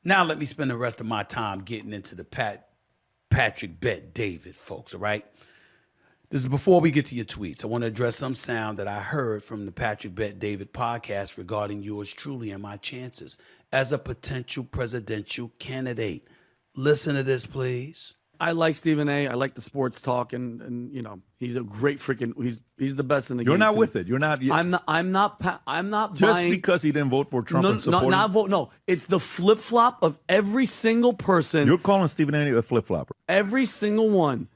Now let me spend the rest of my time getting into the Patrick Bet David, folks, all right? This is before we get to your tweets. I want to address some sound that I heard from the Patrick Bet David podcast regarding yours truly and my chances as a potential presidential candidate. Listen to this, please. I like Stephen A. I like the sports talk, and you know, he's a great freaking. He's the best in the game. You're not with it. You're not. I'm not just buying, because he didn't vote for Trump and support not vote. No, it's the flip flop of every single person. You're calling Stephen A. a flip flopper. Every single one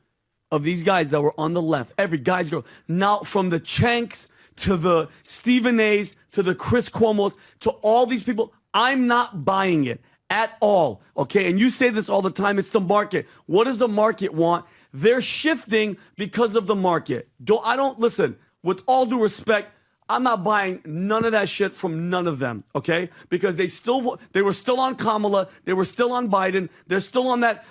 of these guys that were on the left, every guys girl. Now from the Chanks to the Stephen A's to the Chris Cuomo's to all these people, I'm not buying it at all, okay? And you say this all the time, it's the market. What does the market want? They're shifting because of the market. Listen, with all due respect, I'm not buying none of that shit from none of them, okay? Because they were still on Kamala, they were still on Biden, they're still on that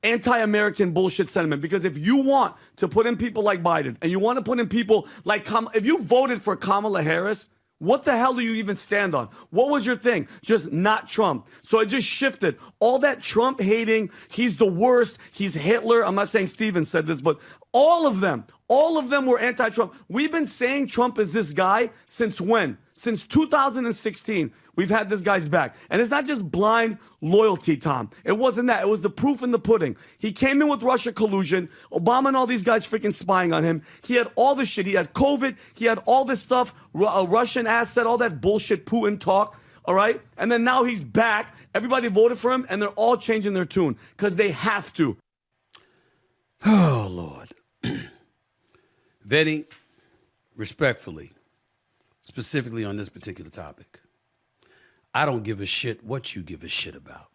anti-American bullshit sentiment. Because if you want to put in people like Biden, and you want to put in people like Kamala, if you voted for Kamala Harris, what the hell do you even stand on? What was your thing? Just not Trump. So it just shifted. All that Trump hating, he's the worst, he's Hitler. I'm not saying Steven said this, but all of them were anti-Trump. We've been saying Trump is this guy since when? Since 2016. We've had this guy's back. And it's not just blind loyalty, Tom. It wasn't that. It was the proof in the pudding. He came in with Russia collusion. Obama and all these guys freaking spying on him. He had all this shit. He had COVID. He had all this stuff, a Russian asset, all that bullshit Putin talk. All right? And then now he's back. Everybody voted for him, and they're all changing their tune because they have to. Oh, Lord. Vetting, respectfully, specifically on this particular topic, I don't give a shit what you give a shit about.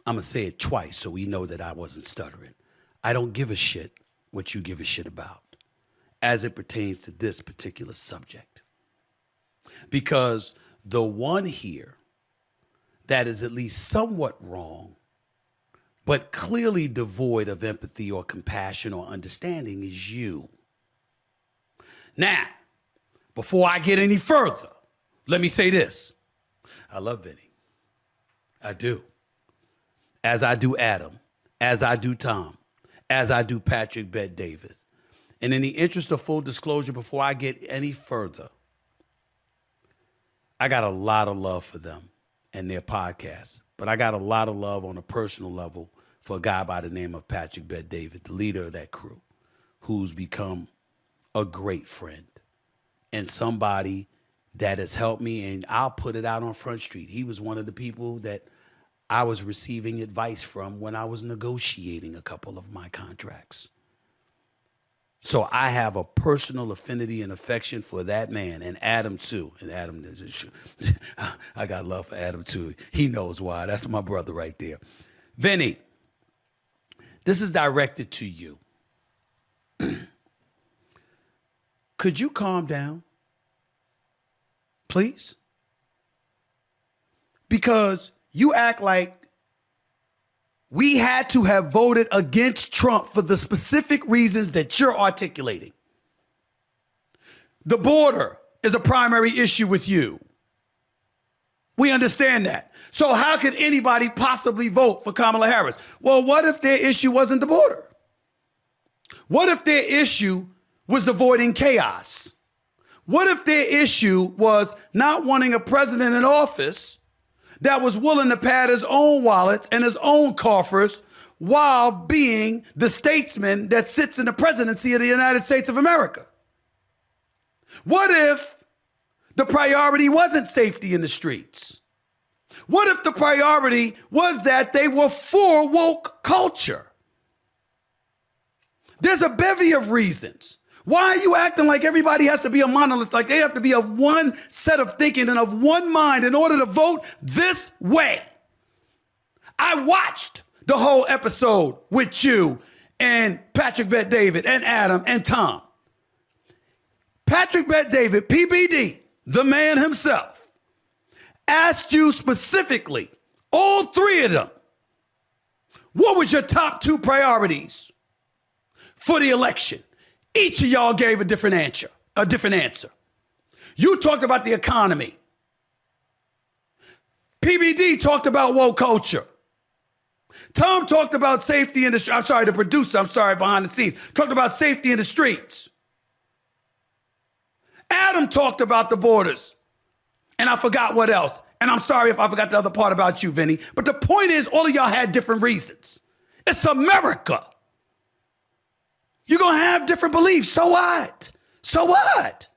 I'm going to say it twice so we know that I wasn't stuttering. I don't give a shit what you give a shit about as it pertains to this particular subject. Because the one here that is at least somewhat wrong, but clearly devoid of empathy or compassion or understanding is you. Now, before I get any further, let me say this. I love Vinny. I do. As I do Adam, as I do Tom, as I do Patrick Bet Davis. And in the interest of full disclosure, before I get any further, I got a lot of love for them and their podcasts. But I got a lot of love on a personal level for a guy by the name of Patrick Bet David, the leader of that crew, who's become a great friend and somebody that has helped me, and I'll put it out on Front Street. He was one of the people that I was receiving advice from when I was negotiating a couple of my contracts. So I have a personal affinity and affection for that man, and Adam too. And Adam, I got love for Adam too. He knows why. That's my brother right there. Vinny, this is directed to you. Could you calm down? Please? Because you act like we had to have voted against Trump for the specific reasons that you're articulating. The border is a primary issue with you. We understand that. So how could anybody possibly vote for Kamala Harris? Well, what if their issue wasn't the border? What if their issue was avoiding chaos? What if their issue was not wanting a president in office that was willing to pad his own wallets and his own coffers while being the statesman that sits in the presidency of the United States of America? What if the priority wasn't safety in the streets? What if the priority was that they were for woke culture? There's a bevy of reasons. Why are you acting like everybody has to be a monolith, like they have to be of one set of thinking and of one mind in order to vote this way? I watched the whole episode with you and Patrick Bet David and Adam and Tom. Patrick Bet David, PBD, the man himself, asked you specifically, all three of them, what was your top two priorities for the election? Each of y'all gave a different answer. You talked about the economy. PBD talked about woke culture. Tom talked about safety in the, I'm sorry, the producer, behind the scenes, talked about safety in the streets. Adam talked about the borders. And I forgot what else. And I'm sorry if I forgot the other part about you, Vinny. But the point is, all of y'all had different reasons. It's America. You're going to have different beliefs. So what? So what?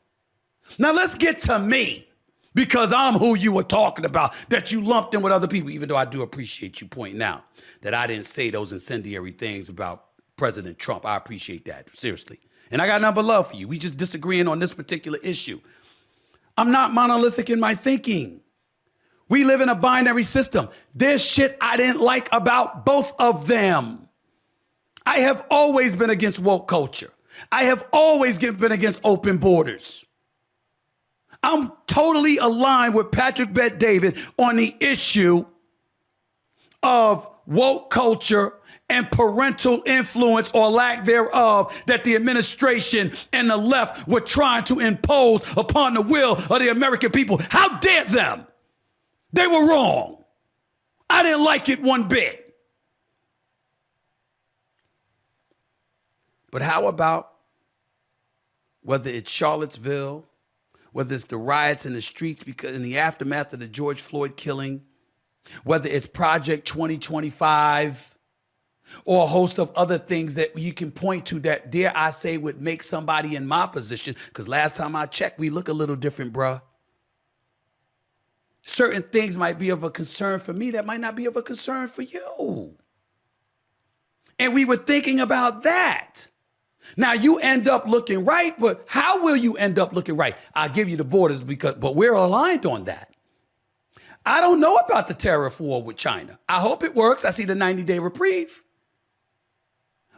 Now let's get to me, because I'm who you were talking about, that you lumped in with other people, even though I do appreciate you pointing out that I didn't say those incendiary things about President Trump. I appreciate that, seriously. And I got nothing but love for you. We just disagreeing on this particular issue. I'm not monolithic in my thinking. We live in a binary system. There's shit I didn't like about both of them. I have always been against woke culture. I have always been against open borders. I'm totally aligned with Patrick Bet-David on the issue of woke culture and parental influence or lack thereof that the administration and the left were trying to impose upon the will of the American people. How dare them? They were wrong. I didn't like it one bit. But how about whether it's Charlottesville, whether it's the riots in the streets because in the aftermath of the George Floyd killing, whether it's Project 2025, or a host of other things that you can point to that, dare I say, would make somebody in my position, because last time I checked, we look a little different, bruh. Certain things might be of a concern for me that might not be of a concern for you. And we were thinking about that. Now you end up looking right, but how will you end up looking right? I'll give you the borders but we're aligned on that. I don't know about the tariff war with China. I hope it works. I see the 90-day reprieve.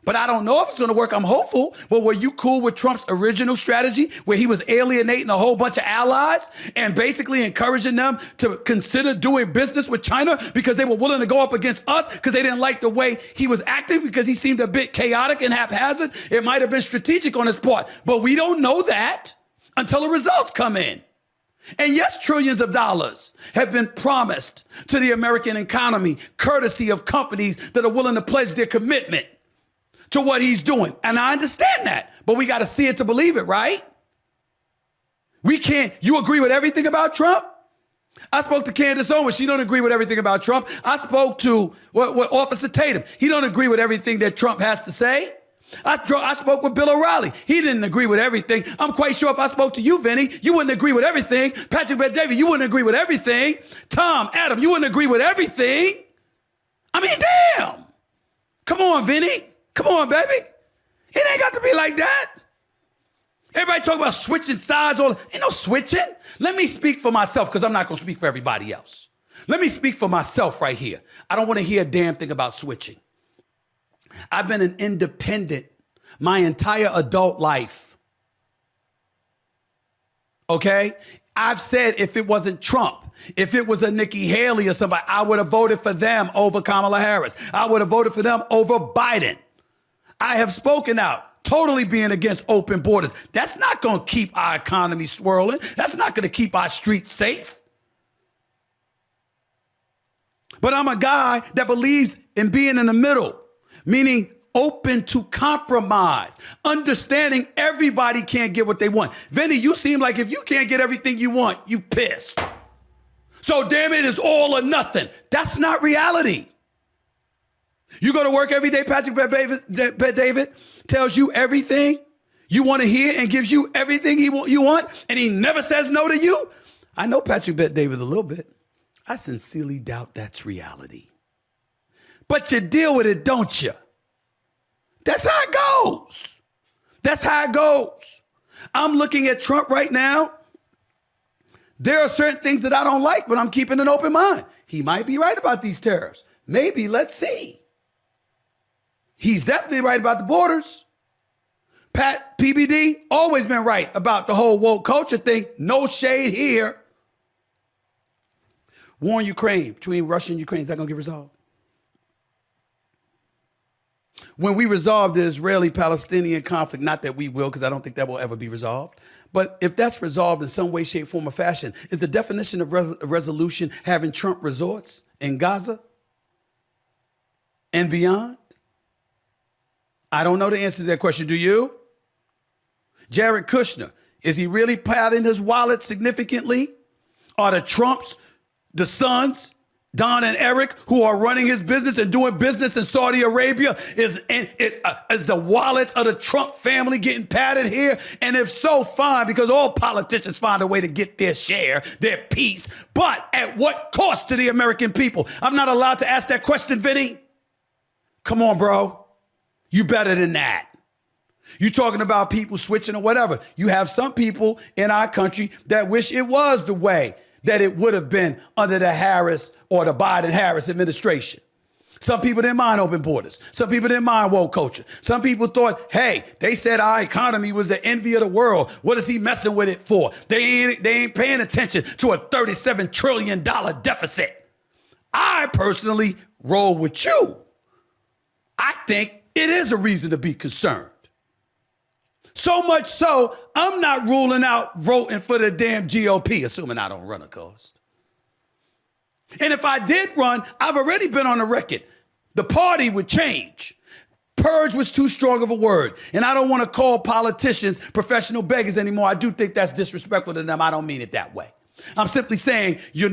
But I don't know if it's going to work. I'm hopeful. But were you cool with Trump's original strategy where he was alienating a whole bunch of allies and basically encouraging them to consider doing business with China because they were willing to go up against us because they didn't like the way he was acting because he seemed a bit chaotic and haphazard? It might have been strategic on his part, but we don't know that until the results come in. And yes, trillions of dollars have been promised to the American economy, courtesy of companies that are willing to pledge their commitment to what he's doing. And I understand that, but we got to see it to believe it, right? We can't, you agree with everything about Trump? I spoke to Candace Owens. She don't agree with everything about Trump. I spoke to what Officer Tatum. He don't agree with everything that Trump has to say. I spoke with Bill O'Reilly. He didn't agree with everything. I'm quite sure if I spoke to you, Vinny, you wouldn't agree with everything. Patrick Bet-David, you wouldn't agree with everything. Tom, Adam, you wouldn't agree with everything. I mean, damn. Come on, Vinny. Come on, baby. It ain't got to be like that. Everybody talk about switching sides. Ain't no switching. Let me speak for myself because I'm not going to speak for everybody else. Let me speak for myself right here. I don't want to hear a damn thing about switching. I've been an independent my entire adult life. Okay? I've said if it wasn't Trump, if it was a Nikki Haley or somebody, I would have voted for them over Kamala Harris. I would have voted for them over Biden. I have spoken out, totally being against open borders. That's not going to keep our economy swirling. That's not going to keep our streets safe. But I'm a guy that believes in being in the middle, meaning open to compromise, understanding everybody can't get what they want. Vinny, you seem like if you can't get everything you want, you pissed. So damn it, it's all or nothing. That's not reality. You go to work every day, Patrick Bet-David tells you everything you want to hear and gives you everything you want, and he never says no to you. I know Patrick Bet-David a little bit. I sincerely doubt that's reality. But you deal with it, don't you? That's how it goes. That's how it goes. I'm looking at Trump right now. There are certain things that I don't like, but I'm keeping an open mind. He might be right about these tariffs. Maybe, let's see. He's definitely right about the borders. Pat, PBD, always been right about the whole woke culture thing. No shade here. War in Ukraine, between Russia and Ukraine, is that going to get resolved? when we resolve the Israeli-Palestinian conflict, not that we will, because I don't think that will ever be resolved, but if that's resolved in some way, shape, form, or fashion, is the definition of resolution having Trump resorts in Gaza and beyond? I don't know the answer to that question. Do you? Jared Kushner, is he really padding his wallet significantly? Are the Trumps, the sons, Don and Eric, who are running his business and doing business in Saudi Arabia, is the wallets of the Trump family getting padded here? And if so, fine, because all politicians find a way to get their share, their piece. But at what cost to the American people? I'm not allowed to ask that question, Vinny. Come on, bro. You better than that. You talking about people switching or whatever. You have some people in our country that wish it was the way that it would have been under the Harris or the Biden-Harris administration. Some people didn't mind open borders. Some people didn't mind woke culture. Some people thought, hey, they said our economy was the envy of the world. What is he messing with it for? They ain't paying attention to a $37 trillion deficit. I personally roll with you. I think it is a reason to be concerned. So much so, I'm not ruling out voting for the damn GOP, assuming I don't run, of course. And if I did run, I've already been on the record. The party would change. Purge was too strong of a word. And I don't want to call politicians professional beggars anymore. I do think that's disrespectful to them. I don't mean it that way. I'm simply saying you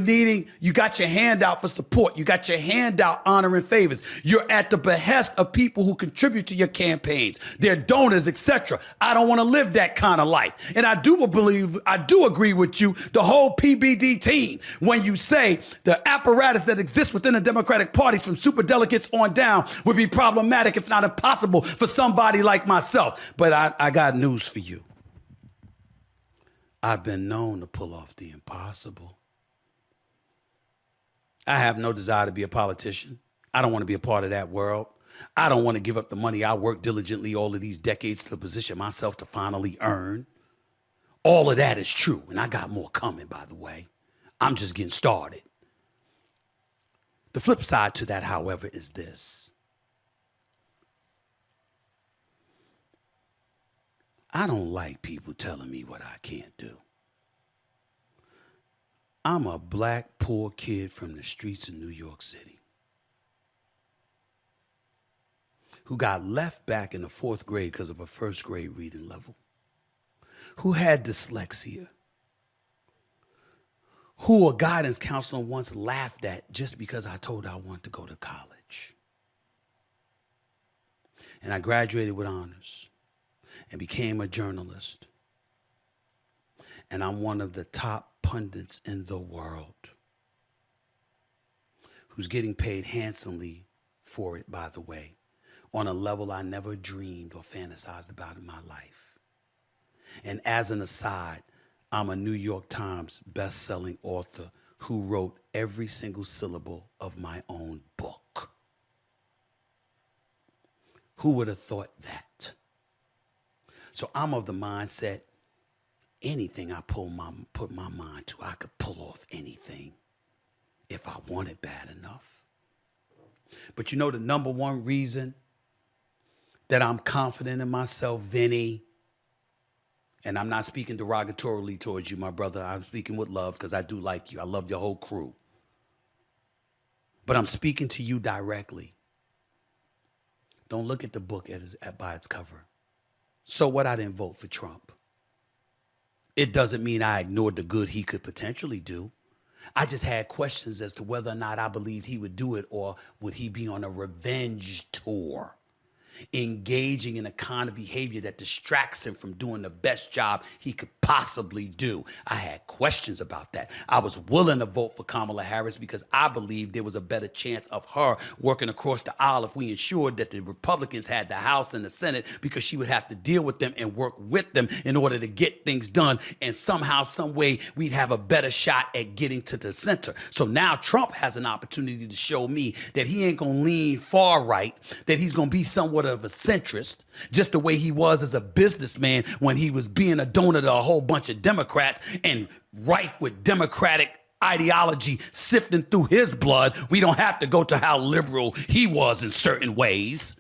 got your hand out for support. You got your hand out honoring favors. You're at the behest of people who contribute to your campaigns, their donors, etc. I don't want to live that kind of life. And I do agree with you, the whole PBD team, when you say the apparatus that exists within the Democratic parties from superdelegates on down would be problematic, if not impossible, for somebody like myself. But I got news for you. I've been known to pull off the impossible. I have no desire to be a politician. I don't want to be a part of that world. I don't want to give up the money I worked diligently all of these decades to position myself to finally earn. All of that is true, and I got more coming, by the way. I'm just getting started. The flip side to that, however, is this. I don't like people telling me what I can't do. I'm a black, poor kid from the streets of New York City who got left back in the 4th grade because of a 1st grade reading level, who had dyslexia, who a guidance counselor once laughed at just because I told her I wanted to go to college. And I graduated with honors and became a journalist. And I'm one of the top pundits in the world who's getting paid handsomely for it, by the way, on a level I never dreamed or fantasized about in my life. And as an aside, I'm a New York Times best-selling author who wrote every single syllable of my own book. Who would have thought that? So I'm of the mindset, anything I put my mind to, I could pull off anything if I want it bad enough. But you know the number one reason that I'm confident in myself, Vinny, and I'm not speaking derogatorily towards you, my brother. I'm speaking with love because I do like you. I love your whole crew. But I'm speaking to you directly. Don't look at the book by its cover. So what? I didn't vote for Trump. It doesn't mean I ignored the good he could potentially do. I just had questions as to whether or not I believed he would do it, or would he be on a revenge tour, engaging in a kind of behavior that distracts him from doing the best job he could possibly do. I had questions about that. I was willing to vote for Kamala Harris because I believed there was a better chance of her working across the aisle if we ensured that the Republicans had the House and the Senate, because she would have to deal with them and work with them in order to get things done. And somehow, some way, we'd have a better shot at getting to the center. So now Trump has an opportunity to show me that he ain't going to lean far right, that he's going to be somewhat of a centrist, just the way he was as a businessman when he was being a donor to a whole bunch of Democrats and rife with Democratic ideology sifting through his blood. We don't have to go to how liberal he was in certain ways.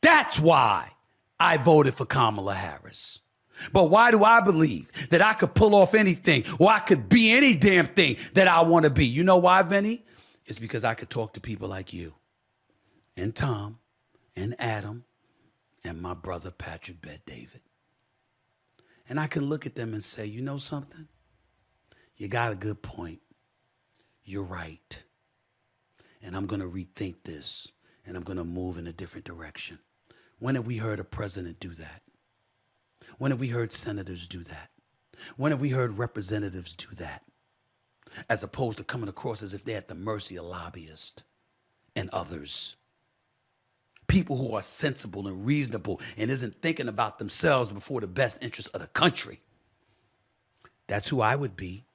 That's why I voted for Kamala Harris. But why do I believe that I could pull off anything or I could be any damn thing that I want to be? You know why, Vinny? It's because I could talk to people like you and Tom and Adam and my brother Patrick Bet David. And I can look at them and say, you know something? You got a good point. You're right. And I'm going to rethink this and I'm going to move in a different direction. When have we heard a president do that? When have we heard senators do that? When have we heard representatives do that? As opposed to coming across as if they're at the mercy of lobbyists and others. People who are sensible and reasonable and isn't thinking about themselves before the best interests of the country. That's who I would be.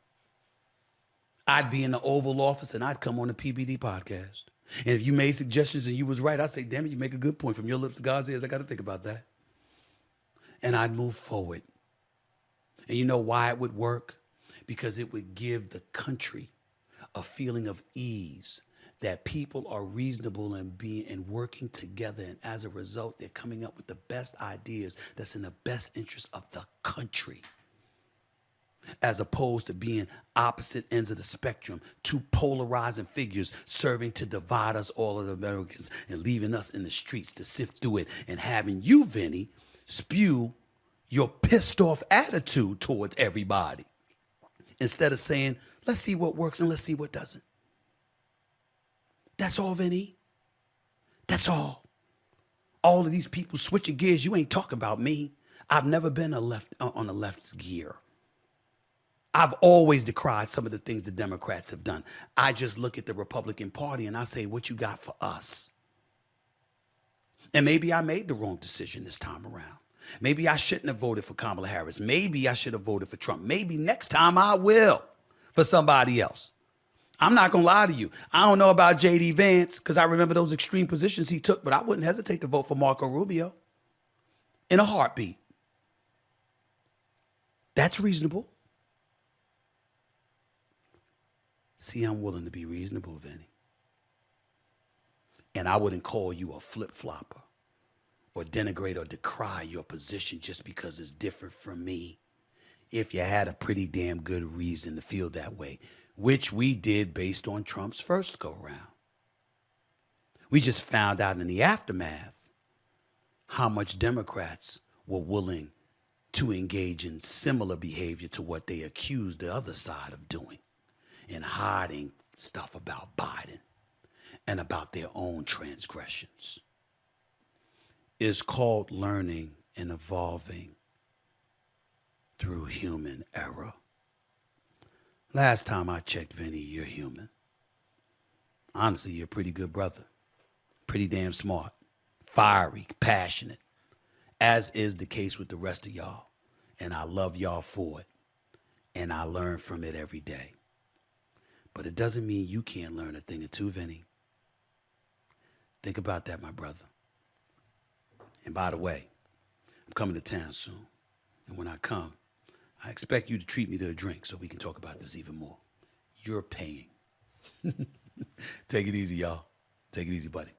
I'd be in the Oval Office and I'd come on the PBD podcast. And if you made suggestions and you was right, I'd say, damn it, you make a good point. From your lips to God's ears, I got to think about that. And I'd move forward. And you know why it would work? Because it would give the country a feeling of ease, that people are reasonable and working together. And as a result, they're coming up with the best ideas that's in the best interest of the country. As opposed to being opposite ends of the spectrum, two polarizing figures serving to divide us all as Americans and leaving us in the streets to sift through it and having you, Vinny, spew your pissed off attitude towards everybody. Instead of saying, let's see what works and let's see what doesn't. That's all, Vinny. That's all. All of these people switching gears, you ain't talking about me. I've never been on the left's gear. I've always decried some of the things the Democrats have done. I just look at the Republican Party and I say, what you got for us? And maybe I made the wrong decision this time around. Maybe I shouldn't have voted for Kamala Harris. Maybe I should have voted for Trump. Maybe next time I will for somebody else. I'm not going to lie to you. I don't know about J.D. Vance because I remember those extreme positions he took, but I wouldn't hesitate to vote for Marco Rubio in a heartbeat. That's reasonable. See, I'm willing to be reasonable, Vinny. And I wouldn't call you a flip-flopper or denigrate or decry your position just because it's different from me. If you had a pretty damn good reason to feel that way, which we did based on Trump's first go-round. We just found out in the aftermath how much Democrats were willing to engage in similar behavior to what they accused the other side of doing and hiding stuff about Biden and about their own transgressions. It's called learning and evolving through human error. Last time I checked, Vinny, you're human. Honestly, you're a pretty good brother. Pretty damn smart. Fiery, passionate. As is the case with the rest of y'all. And I love y'all for it. And I learn from it every day. But it doesn't mean you can't learn a thing or two, Vinny. Think about that, my brother. And by the way, I'm coming to town soon. And when I come, I expect you to treat me to a drink so we can talk about this even more. You're paying. Take it easy, y'all. Take it easy, buddy.